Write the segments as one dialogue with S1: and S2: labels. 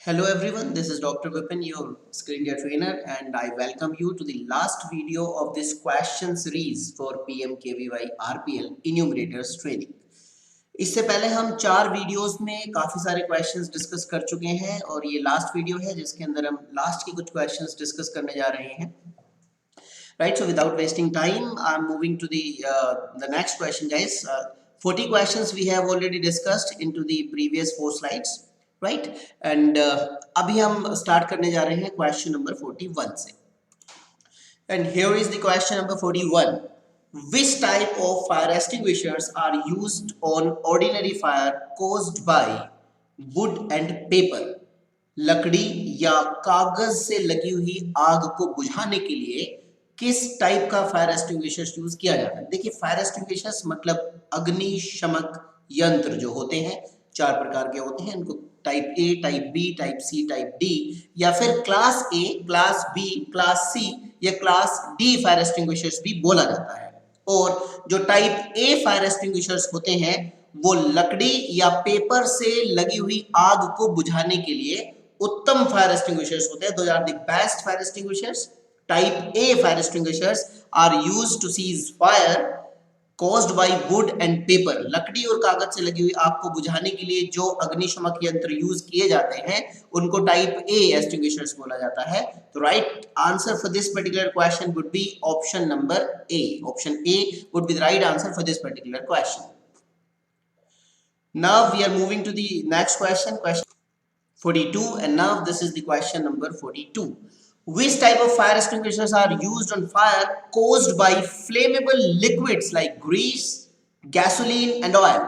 S1: Hello everyone, this is Dr. Vipin, your Skill India trainer, and I welcome you to the last video of this question series for PMKVY RPL enumerators training. इससे पहले हम 4 videos में काफ़ी सारे questions discuss कर चुके हैं और ये लास्ट वीडियो है जिसके अंदर हम लास्ट के कुछ क्वेश्चंस डिस्कस करने जा रहे हैं. Right, so without wasting time, I'm moving to the next question, guys. 40 questions we have already discussed into the previous 4 slides. Right and अभी हम स्टार्ट करने जा रहे हैं क्वेश्चन नंबर 41 से. And here is the question number 41. Which type of fire extinguishers are used on ordinary fire caused by wood and paper? लकड़ी या कागज से लगी हुई आग को बुझाने के लिए किस टाइप का फायर एक्सटिंग्विशर्स यूज किया जाता है? देखिए, फायर एक्सटिंग्विशर्स मतलब अग्निशमक यंत्र जो होते हैं 4 प्रकार के होते हैं. इनको type A, type B, type C, type D या फिर class A, class B, class C या क्लास डी फायर एक्सटिंग्विशर्स भी बोला जाता है. और जो टाइप ए फायर एक्सटिंग्विशर्स होते हैं वो लकड़ी या पेपर से लगी हुई आग को बुझाने के लिए उत्तम फायर एक्सटिंग्विशर्स होते हैं. Those are the best fire extinguishers. Type A fire extinguishers are used to seize fire caused by wood and paper. लकड़ी और कागज से लगी हुई आग को बुझाने के लिए जो अग्निशमक यंत्र यूज किए जाते हैं उनको टाइप ए एक्सटिंग्विशर्स बोला जाता है. तो right answer for this particular question would be option number A. Option A would be the right answer for this particular question. Now we are moving to the next question, question 42, and now this is the question number 42. Which type of fire extinguishers are used on fire caused by flammable liquids like grease, gasoline and oil?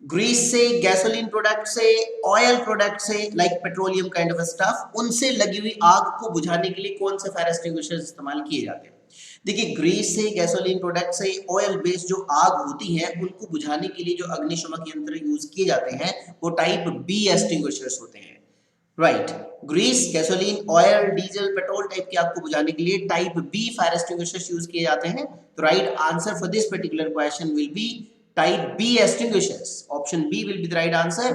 S1: Grease से, gasoline product से, oil product से, like petroleum kind of stuff, उनसे लगी हुई आग को बुझाने के लिए कौन से फायर एक्सटिंग्विशर्स इस्तेमाल किए जाते हैं? देखिए, ग्रीस से, गैसोलीन प्रोडक्ट से, ऑयल बेस्ड जो आग होती है उनको बुझाने के लिए जो अग्निशमक यंत्र यूज किए जाते हैं वो टाइप बी एक्सटिंग्विशर्स होते हैं. Right, grease, gasoline, oil, diesel, petrol type की आग को बुझाने के लिए type B fire extinguishers use किए जाते हैं. तो right answer for this particular question will be type B extinguishers. Option B will be the right answer.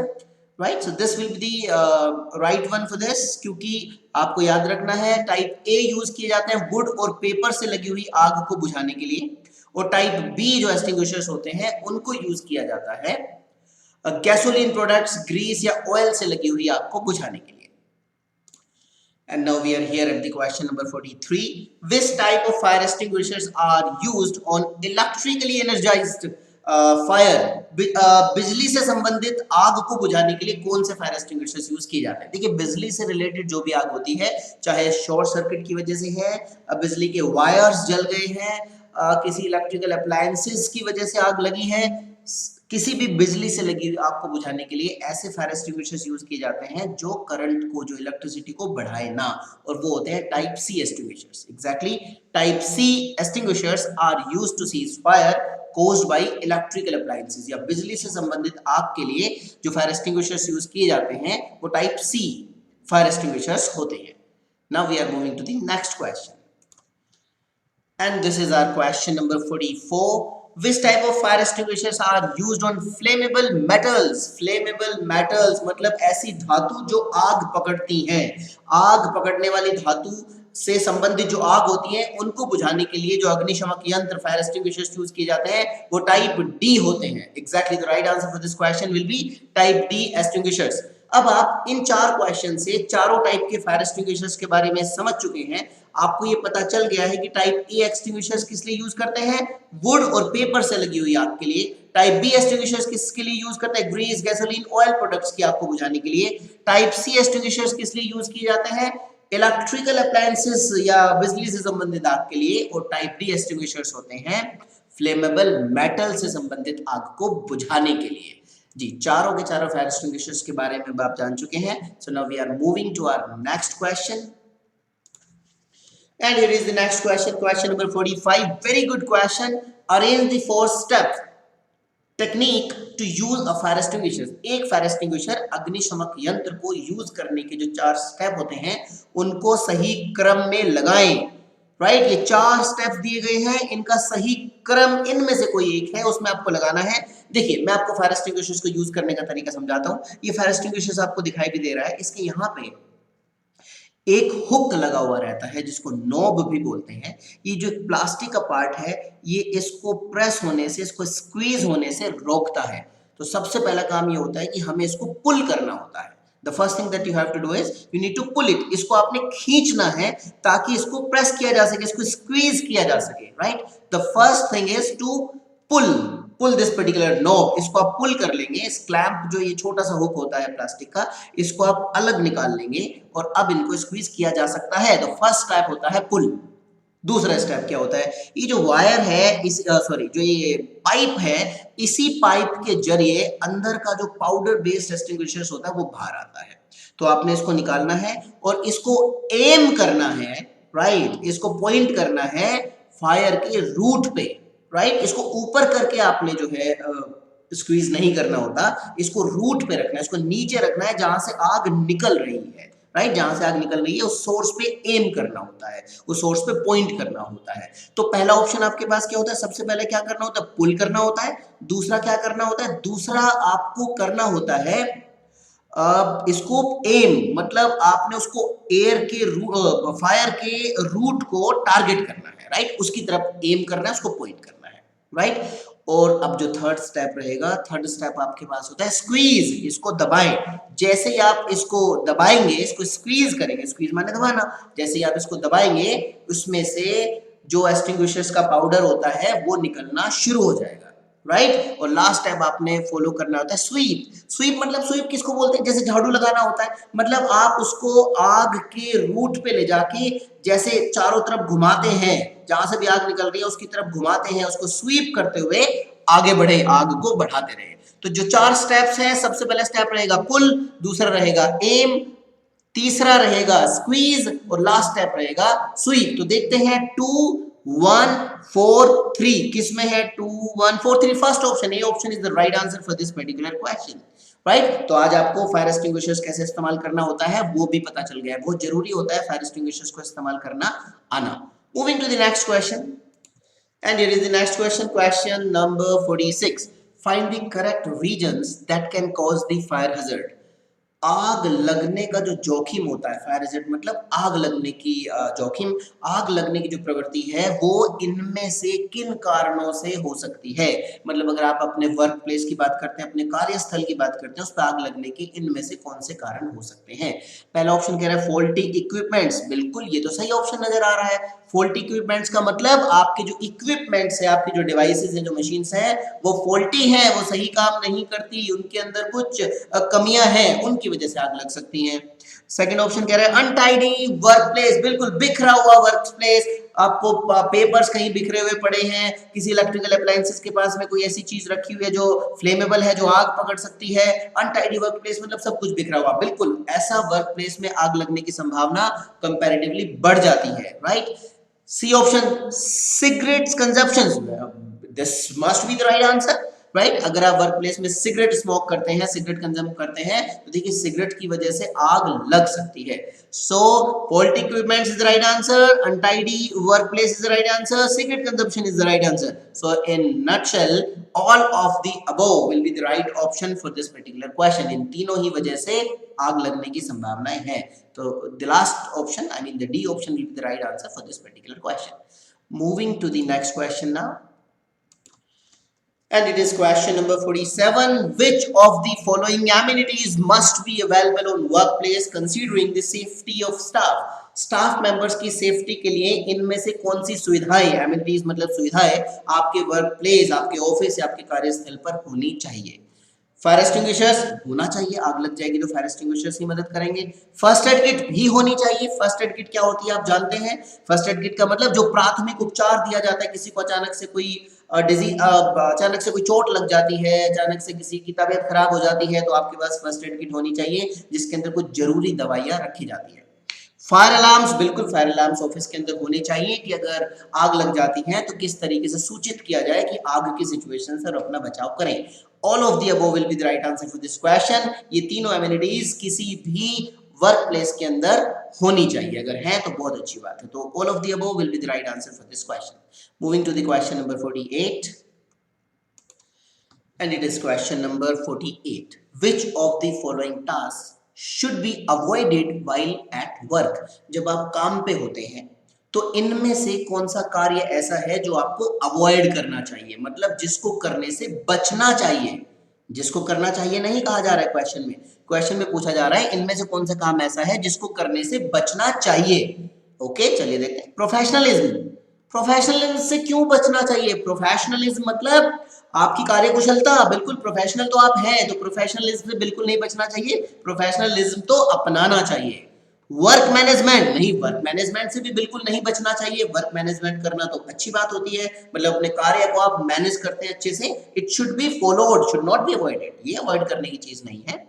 S1: Right, so this will be the right one for this. क्योंकि आपको याद रखना है type A use किए जाते हैं would और paper से लगी हुई आग को बुझाने के लिए, और टाइप B जो एक्सटिंग्विशर्स होते हैं उनको यूज किया जाता है गैसोलीन प्रोडक्ट्स, ग्रीस या ऑयल से लगी हुई आग को बुझाने के लिए. And now we are here at the question number 43. Which type of fire extinguishers are used on electrically energized fire? बिजली से संबंधित आग को बुझाने के लिए कौन से फायर एक्सटिंग्विशर्स यूज किए जाते हैं? देखिए, बिजली से रिलेटेड जो भी आग होती है, चाहे शॉर्ट सर्किट की वजह से है, बिजली के वायर्स जल गए हैं, किसी इलेक्ट्रिकल अप्लायंसेस की वजह से आग लगी है, किसी भी बिजली से लगी हुई आग को बुझाने के लिए ऐसे फायर एक्सटिंग्विशर्स यूज किए जाते हैं जो करंट को, जो इलेक्ट्रिसिटी को बढ़ाए ना, और वो होते हैं type C extinguishers. Exactly, type C extinguishers are used to seize fire caused by electrical appliances. या बिजली से संबंधित आग के लिए जो फायर एक्सटिंग्विशर्स यूज किए जाते हैं वो टाइप सी फायर एक्सटिंग्विशर्स होते हैं. Now we are moving to the next question, and this is our question number 44. Which type of fire extinguishers are used on flammable metals? Flammable metals मतलब ऐसी धातु जो आग पकड़ती हैं. आग पकड़ने वाली धातु से संबंधित जो आग होती है उनको बुझाने के लिए जो अग्निशमक यंत्र फायर एक्सटिंग्विशर्स यूज किए जाते हैं वो टाइप डी होते हैं. Exactly the right answer for this question will B type D extinguishers. अब आप इन 4 क्वेश्चन से चारों टाइप के फायर एक्सटिंग्विशर्स के बारे में समझ चुके हैं. आपको ये पता चल गया है कि टाइप ए एक्सटिंग्विशर्स किस लिए यूज करते हैं? वुड और पेपर से लगी हुई आग के लिए. टाइप बी एक्सटिंग्विशर्स किसके लिए यूज करते हैं? ग्रीस, गैसोलीन, ऑयल प्रोडक्ट्स की आग को बुझाने के लिए. टाइप सी एक्सटिंग्विशर्स किस लिए यूज किए जाते हैं? इलेक्ट्रिकल अप्लायंसेस या बिजली से संबंधित आग के लिए. और टाइप डी एक्सटिंग्विशर्स होते हैं फ्लेमेबल मेटल से संबंधित आग को बुझाने के लिए. जी, चारों के चारों फायर एक्सटिंग्विशर्स के बारे में आप जान चुके हैं. So now we are moving to our next question, and here is the next question, question number 45. Very good question. Arrange the 4 step technique to use a fire extinguisher. एक fire extinguisher अग्निशमक यंत्र को use करने के जो 4 step होते हैं उनको सही क्रम में लगाएं. राइट, ये 4 स्टेप्स दिए गए हैं, इनका सही क्रम इनमें से कोई एक है उसमें आपको लगाना है. देखिए मैं आपको फायर एक्सटिंग्विशर्स को यूज करने का तरीका समझाता हूँ। ये फायर एक्सटिंग्विशर्स आपको दिखाई भी दे रहा है, इसके यहाँ पे एक हुक लगा हुआ रहता है जिसको नॉब भी बोलते हैं। ये जो प्लास्टिक का पार्ट है ये इसको प्रेस होने से, इसको स्क्वीज होने से रोकता है। तो सबसे पहला काम ये होता है कि हमें इसको पुल करना होता है। The first thing that you have to do is you need to pull it. इसको आपने खींचना है ताकि इसको प्रेस किया जा सके, इसको स्क्वीज किया जा सके, right. The first thing is to pull this particular knob. इसको आप पुल कर लेंगे। इस क्लैंप जो ये छोटा सा हुक होता है प्लास्टिक का, इसको आप अलग निकाल लेंगे और अब इनको स्क्वीज किया जा सकता है। तो फर्स्ट स्टेप होता है पुल। दूसरा स्टेप क्या होता है, ये जो वायर है इस जो ये पाइप है, इसी पाइप के जरिए अंदर का जो पाउडर बेस्ड एक्सटिंग्विशर्स होता है वो बाहर आता है। तो आपने इसको निकालना है और इसको एम करना है, राइट। इसको पॉइंट करना है फायर के रूट पे, राइट। इसको ऊपर करके आपने जो है स्क्वीज नहीं करना होता, इसको रूट पे रखना है, इसको नीचे रखना है जहां से आग निकल रही है, राइट। जहां से आग निकल रही है उस सोर्स पे एम करना होता है, उस सोर्स पे पॉइंट करना होता है। तो पहला ऑप्शन आपके पास क्या होता है, सबसे पहले क्या करना होता है, पुल करना होता है। दूसरा क्या करना होता है, दूसरा आपको करना होता है इसको एम, मतलब आपने उसको एयर के फायर के रूट को टारगेट करना है, राइट। उसकी तरफ एम करना है, उसको पॉइंट करना है, राइट। और अब जो थर्ड स्टेप रहेगा, थर्ड स्टेप आपके पास होता है स्क्वीज। इसको दबाएं। जैसे ही आप इसको दबाएंगे, इसको स्क्वीज करेंगे, स्क्वीज माने दबाना, जैसे ही आप इसको दबाएंगे उसमें से जो एक्सटिंग्विशर्स का पाउडर होता है वो निकलना शुरू हो जाएगा, राइट। और लास्ट स्टेप आपने फॉलो करना होता है स्वीप। स्वीप मतलब, स्वीप किसको बोलते हैं, जैसे झाड़ू लगाना होता है, मतलब आप उसको आग के रूट पे ले जाके जैसे चारों तरफ घुमाते हैं, जहां से भी आग निकल रही है उसकी तरफ घुमाते हैं, उसको स्वीप करते हुए आगे बढ़े, आग को बढ़ाते रहे। तो जो 4 स्टेप्स हैं, सबसे पहला स्टेप रहेगा पुल, दूसरा रहेगा एम, तीसरा रहेगा स्क्वीज और लास्ट स्टेप रहेगा स्वीप। तो देखते हैं 2 1 4 3 किसमें है, 2 1 4 3, first option, A option is the right answer for this particular question, right. तो आज आपको फायर एक्सटिंग्विशर्स कैसे इस्तेमाल करना होता है वो भी पता चल गया है। बहुत जरूरी होता है फायर एक्सटिंग्विशर्स को इस्तेमाल करना आना। Moving to the next question, and here is the next question, question number 46. Find the correct regions that can cause the fire hazard. आग लगने का जो जोखिम होता है, फायर हैजर्ड मतलब आग लगने की जोखिम, आग लगने की जो प्रवृत्ति है वो इनमें से किन कारणों से हो सकती है। मतलब अगर आप अपने वर्क प्लेस की बात करते हैं, अपने कार्यस्थल की बात करते हैं, उस पर आग लगने के इनमें से कौन से कारण हो सकते हैं। पहला ऑप्शन कह रहा है फॉल्टी इक्विपमेंट्स। बिल्कुल, ये तो सही ऑप्शन नजर आ रहा है। फॉल्टी इक्विपमेंट्स का मतलब आपके जो इक्विपमेंट्स है, आपकी जो डिवाइसेस हैं, जो मशीन्स हैं, वो फॉल्टी हैं, वो सही काम नहीं करती, उनके अंदर कुछ कमियां हैं, उनकी वजह से आग लग सकती है। सेकंड ऑप्शन कह रहा है अनटाइडी वर्क प्लेस। बिल्कुल, बिखरा हुआ वर्क प्लेस, आपको पेपर्स कहीं बिखरे हुए पड़े हैं, किसी इलेक्ट्रिकल अप्लायंसेस के पास में कोई ऐसी चीज रखी हुई है जो फ्लेमेबल है, जो आग पकड़ सकती है। अनटाइडी वर्क प्लेस मतलब सब कुछ बिखरा हुआ। बिल्कुल, ऐसा वर्क प्लेस में आग लगने की संभावना कंपैरेटिवली बढ़ जाती है, right. C option, cigarettes consumption, this must be the right answer, right. अगर आप वर्क प्लेस में सिगरेट स्मोक करते हैं, सिगरेट कंज्यूम करते हैं, तो देखिए सिगरेट की वजह से आग लग सकती है। So faulty equipments is the right answer, untidy work place is the right answer, cigarette consumption is the right answer. So in nutshell all of the above will be the right option for this particular question. इन तीनों ही वजह से आग लगने की संभावनाएं हैं। तो the last option, I mean the D option will be the right answer for this particular question. Moving to the next question now, and it is question number 47. Which of the following amenities must be available on workplace considering the safety of staff? Staff members की safety के लिए इनमें से कौन सी सुविधाएं, amenities मतलब सुविधाएं, आपके वर्क प्लेस, आपके ऑफिस या आपके कार्यस्थल पर होनी चाहिए। फायर एक्सटिंग्विशर्स होना चाहिए, आग लग जाएगी तो फायर एक्सटिंग्विशर्स ही मदद करेंगे। फर्स्ट एड किट भी होनी चाहिए। फर्स्ट एड किट क्या होती है आप जानते हैं। फर्स्ट एड किट का मतलब जो प्राथमिक उपचार दिया जाता है, किसी को अचानक से कोई अचानक से कोई चोट लग जाती है, अचानक से किसी की तबीयत खराब हो जाती है, तो आपके पास फर्स्ट एड किट होनी चाहिए जिसके अंदर कुछ जरूरी दवाइयां रखी जाती है। फायर अलार्म्स, बिल्कुल फायर अलार्म्स ऑफिस के अंदर होने चाहिए कि अगर आग लग जाती है तो किस तरीके से सूचित किया जाए कि आग की सिचुएशन से अपना बचाव करें। All of the above will be the right answer for this question. ये तीनों एमिनिटीज किसी भी वर्क प्लेस के अंदर होनी चाहिए, अगर है तो बहुत अच्छी बात है। तो all of the above will be the right answer for this question. Moving to the question number 48. And it is question number 48. Which of the following tasks should be avoided while at work? जब आप काम पे होते हैं तो इनमें से कौन सा कार्य ऐसा है जो आपको अवॉइड करना चाहिए, मतलब जिसको करने से बचना चाहिए। जिसको करना चाहिए नहीं कहा जा रहा है क्वेश्चन में पूछा जा रहा है इनमें से कौन सा काम ऐसा है जिसको करने से बचना चाहिए। ओके, चलिए देखते हैं। प्रोफेशनलिज्म से क्यों बचना चाहिए? प्रोफेशनलिज्म मतलब आपकी कार्यकुशलता, बिल्कुल प्रोफेशनल तो आप हैं, तो प्रोफेशनलिज्म से बिल्कुल नहीं बचना चाहिए, प्रोफेशनलिज्म तो अपनाना चाहिए। वर्क मैनेजमेंट नहीं, वर्क मैनेजमेंट से भी बिल्कुल नहीं बचना चाहिए। वर्क मैनेजमेंट करना तो अच्छी बात होती है, मतलब अपने कार्य को आप मैनेज करते हैं अच्छे से। It should be followed, should not be avoided, ये अवॉइड करने की चीज नहीं है।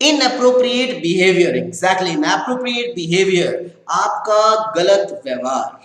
S1: Inappropriate behaviour, exactly inappropriate behaviour, आपका गलत व्यवहार।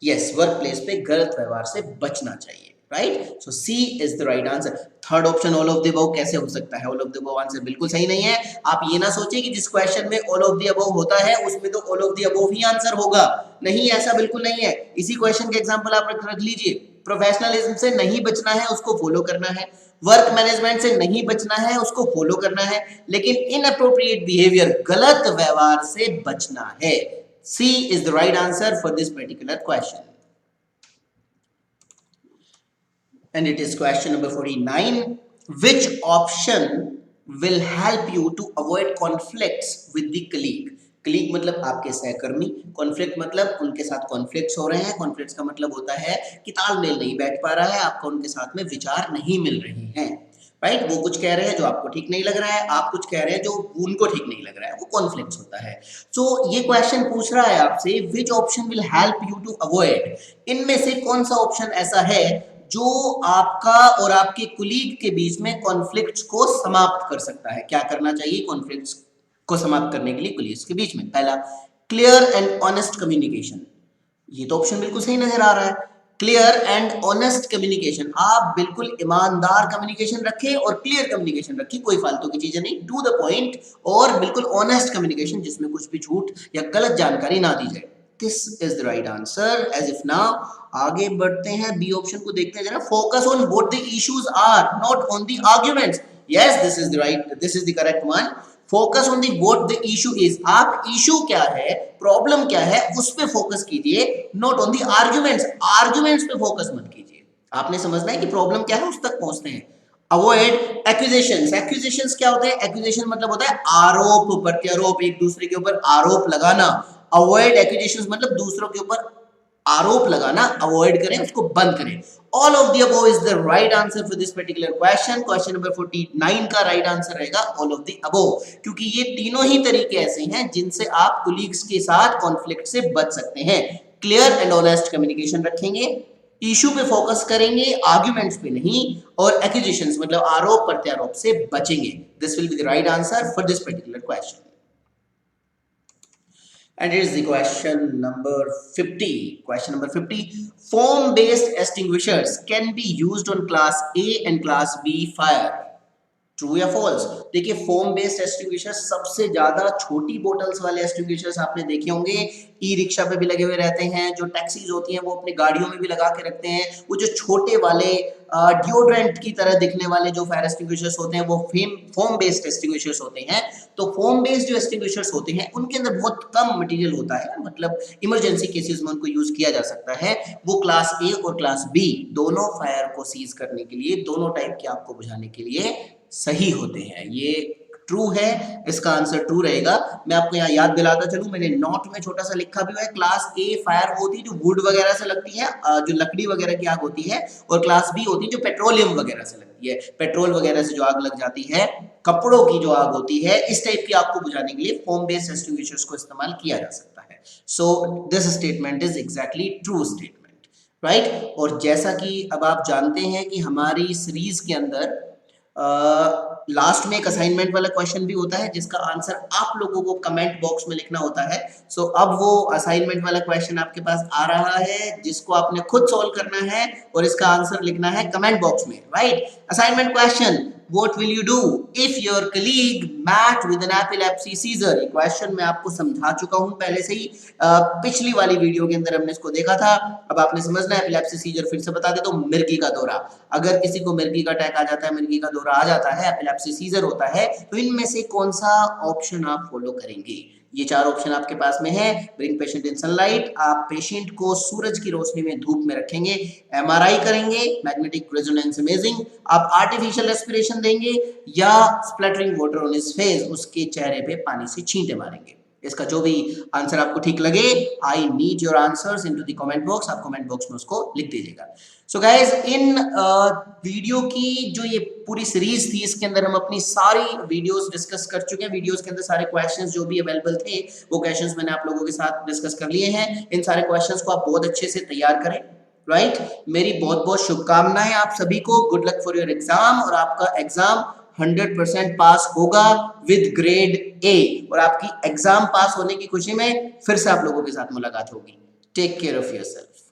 S1: यस, वर्क प्लेस पे गलत व्यवहार से बचना चाहिए, right. So C is the right answer. Third option all of the above कैसे हो सकता है? All of the above answer बिल्कुल सही नहीं है। आप ये ना सोचिए कि जिस क्वेश्चन में ऑल ऑफ द अबव होता है उसमें तो all of the above he answer होगा, नहीं, ऐसा बिल्कुल नहीं है। इसी क्वेश्चन के एग्जांपल आप रख लीजिए। प्रोफेशनलिज्म से नहीं बचना है, उसको फॉलो करना है। वर्क मैनेजमेंट से नहीं बचना है, उसको फॉलो करना है। लेकिन इनअप्रोप्रिएट बिहेवियर, गलत व्यवहार से बचना है। C is the right answer for this particular question. And it is question number 49. Which option will help you to avoid conflicts with the colleague? Colleague मतलब आपके सहकर्मी, conflict मतलब उनके साथ conflicts हो रहे हैं। conflicts का मतलब होता है कि तालमेल नहीं बैठ पा रहा है, आपका उनके साथ में विचार नहीं मिल रहे हैं, राइट। वो कुछ कह रहे हैं जो आपको ठीक नहीं लग रहा है, आप कुछ कह रहे हैं जो उनको ठीक नहीं लग रहा है, वो कॉन्फ्लिक्ट होता है। सो ये क्वेश्चन पूछ रहा है आपसे, which option will help you to avoid, इनमें से कौन सा ऑप्शन ऐसा है जो आपका और आपके कुलीग के बीच में कॉन्फ्लिक्ट्स को समाप्त कर सकता है। क्या करना चाहिए कॉन्फ्लिक्ट्स को समाप्त करने के लिए कुलीग्स के बीच में? पहला, क्लियर एंड ऑनेस्ट कम्युनिकेशन। ये तो ऑप्शन बिल्कुल सही नजर आ रहा है। क्लियर एंड ऑनेस्ट कम्युनिकेशन, आप बिल्कुल ईमानदार कम्युनिकेशन रखें और क्लियर कम्युनिकेशन रखें, कोई फालतू की चीजें नहीं, टू द पॉइंट, और बिल्कुल ऑनेस्ट कम्युनिकेशन जिसमें कुछ भी झूठ या गलत जानकारी ना दी जाए। This is the right answer. As if now आगे बढ़ते हैं, बी ऑप्शन को देखते हैं जरा। Focus on what the issues are, not on the arguments. Yes, this is the right, this is the correct one. Focus on the what the issue is, आप issue क्या है, प्रॉब्लम क्या है, उस पे फोकस कीजिए, not on the arguments. Arguments पे focus मत कीजिए। आपने समझना है कि प्रॉब्लम क्या है, उस तक पहुंचते हैं। Avoid accusations. एक्यूजेशंस क्या होते हैं? एक्यूजेशन मतलब होता है आरोप प्रत्यारोप, एक दूसरे के ऊपर आरोप लगाना। अवॉइड एक्यूजेशंस मतलब दूसरों के ऊपर आरोप लगाना अवॉइड करें, उसको बंद करें। All of the above is the right answer for this particular question. Question number 49 का right answer रहेगा all of the above, क्योंकि ये तीनों ही तरीके ऐसे हैं जिनसे आप colleagues के साथ conflict से बच सकते हैं। Clear and honest communication रखेंगे, इशू पे फोकस करेंगे, आर्ग्यूमेंट्स पे नहीं, और accusations मतलब आरोप प्रत्यारोप से बचेंगे। This will be the right answer for this particular question. And it is the question number 50. Question number 50. Foam-based extinguishers can be used on class A and class B fire. True या false? देखिए, foam based extinguishers सबसे ज्यादा छोटी bottles वाले extinguishers आपने देखे होंगे, e rickshaw पे भी लगे हुए रहते हैं, जो टैक्सीज होती हैं वो अपनी गाड़ियों में भी लगा के रखते हैं। वो जो छोटे वाले डिओड्रेंट की तरह दिखने वाले जो फायर एक्सटिंग्विशर्स होते हैं वो फोम बेस्ड एक्सटिंग्विशर्स होते हैं। तो फोम बेस्ड जो एक्सटिंग्विशर्स होते हैं उनके अंदर बहुत कम मटेरियल होता है, मतलब इमरजेंसी केसेस में उनको यूज किया जा सकता है। वो क्लास ए और क्लास बी दोनों फायर को सीज करने के लिए, दोनों टाइप की आग को बुझाने के लिए सही होते हैं। ये ट्रू है, इसका आंसर ट्रू रहेगा। मैं आपको यहाँ याद दिलाता चलूं, मैंने नोट में छोटा सा लिखा भी हुआ है, क्लास ए फायर होती है जो वुड वगैरह से लगती है, जो लकड़ी वगैरह की आग होती है, और क्लास बी होती है जो पेट्रोलियम वगैरह से लगती है, पेट्रोल वगैरह से जो आग लग जाती है, कपड़ों की जो आग होती है, इस टाइप की आग को बुझाने के लिए फोम बेस्ड एक्सटिंग्विशर्स को इस्तेमाल किया जा सकता है। So this statement is exactly true statement, right. और जैसा कि अब आप जानते हैं कि हमारी सीरीज के अंदर लास्ट में एक असाइनमेंट वाला क्वेश्चन भी होता है जिसका आंसर आप लोगों को कमेंट बॉक्स में लिखना होता है। सो अब वो असाइनमेंट वाला क्वेश्चन आपके पास आ रहा है जिसको आपने खुद सॉल्व करना है और इसका आंसर लिखना है कमेंट बॉक्स में, right. Assignment question, what will you do if your colleague met with an epilepsy seizure. ये क्वेश्चन मैं आपको समझा चुका हूं पहले से ही, पिछली वाली वीडियो के अंदर हमने इसको देखा था। अब आपने समझना है एपिलेप्सी सीजर, फिर से बता दे तो मिर्गी का दौरा। अगर किसी को मिर्गी का अटैक आ जाता है, मिर्गी का दौरा आ जाता है, एपिलेप्सी सीजर होता है, तो इनमें से कौन सा ऑप्शन आप फॉलो करेंगे? ये चार ऑप्शन आपके पास में है। ब्रिंग पेशेंट इन सनलाइट, आप पेशेंट को सूरज की रोशनी में धूप में रखेंगे। एमआरआई करेंगे, मैग्नेटिक रेजोनेंस इमेजिंग, आप आर्टिफिशियल रेस्पिरेशन देंगे, या स्प्लैटरिंग वाटर ऑन हिज फेस, उसके चेहरे पे पानी से छींटे मारेंगे। इसका जो भी आंसर आपको ठीक लगे, I need your answers into the comment box. आप कमेंट बॉक्स में उसको लिख दीजिएगा। सो गाइज, इन वीडियो की जो ये पूरी सीरीज थी, इसके अंदर हम अपनी सारी वीडियोस डिस्कस कर चुके हैं। वीडियोस के अंदर सारे क्वेश्चंस जो भी अवेलेबल थे, वो क्वेश्चंस मैंने आप लोगों के साथ डिस्कस कर लिए हैं। इन सारे क्वेश्चंस को आप बहुत अच्छे से तैयार करें, राइट? मेरी बहुत बहुत शुभकामनाएं आप सभी को। Good luck for your exam, और आपका एग्जाम 100% पास होगा विद ग्रेड ए, और आपकी एग्जाम पास होने की खुशी में फिर से आप लोगों के साथ मुलाकात होगी। Take care of yourself.